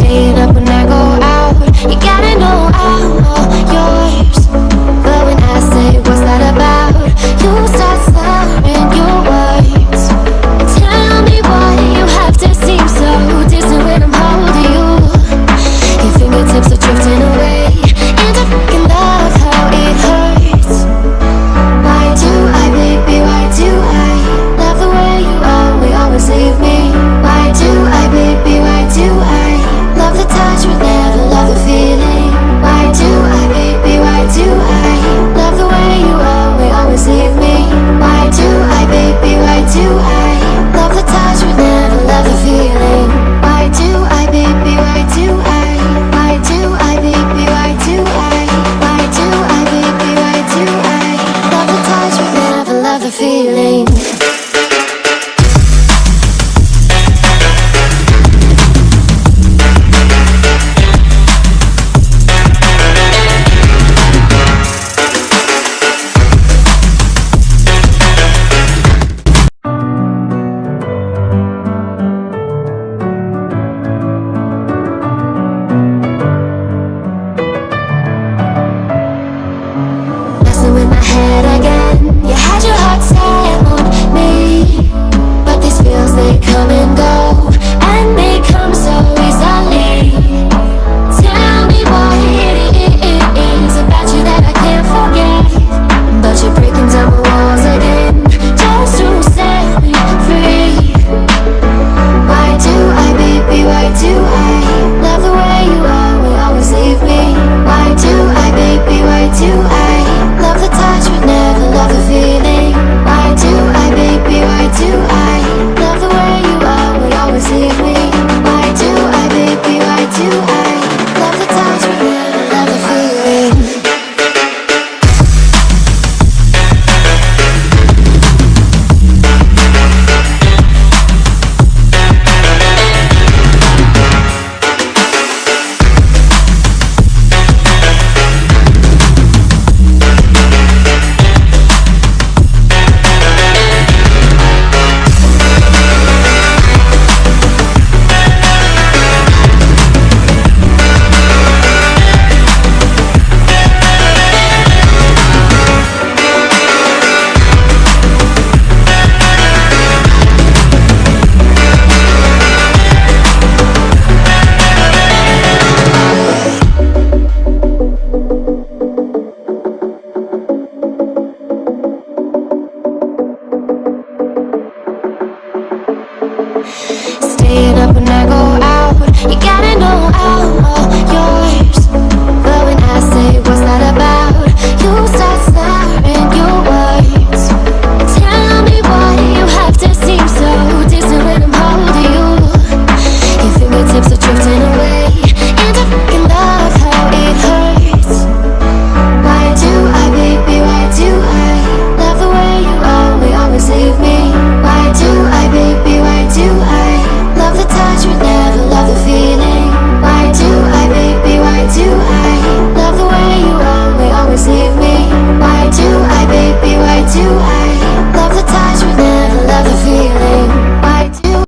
Staying up when I go out, you gotta know I'm all yours. But when I say what's that about, you start slurring your words. Tell me why you have to seem so distant when I'm holding you. Your fingertips are drifting away, and I fucking love how it hurts. Why do I, baby, why do I love the way you always leave me? Why do I, baby, why do I love the touch but never love the feeling? Why do I, baby, why do I love the way you always leave me? Why do I, baby, why do I love the touch but never love the feeling? Why do I, baby, why do I? Why do I, baby, why do I? Why do I, baby, why do I love the touch but never love the feeling? In my head again, you had your heart set on me, but these feels, they come and go, and they come so easily. Tell me what it is about you that I can't forget, but you're breaking down my walls again, just to set me free. Why do I, baby, why do I love the way you always leave me? Why do I, baby, why do I love the touch but never love the feeling? Why do I, baby, why do I love the way you always leave me? Why do I, baby, why do I love the touch but never love the feeling? Staying up when I go out, you gotta know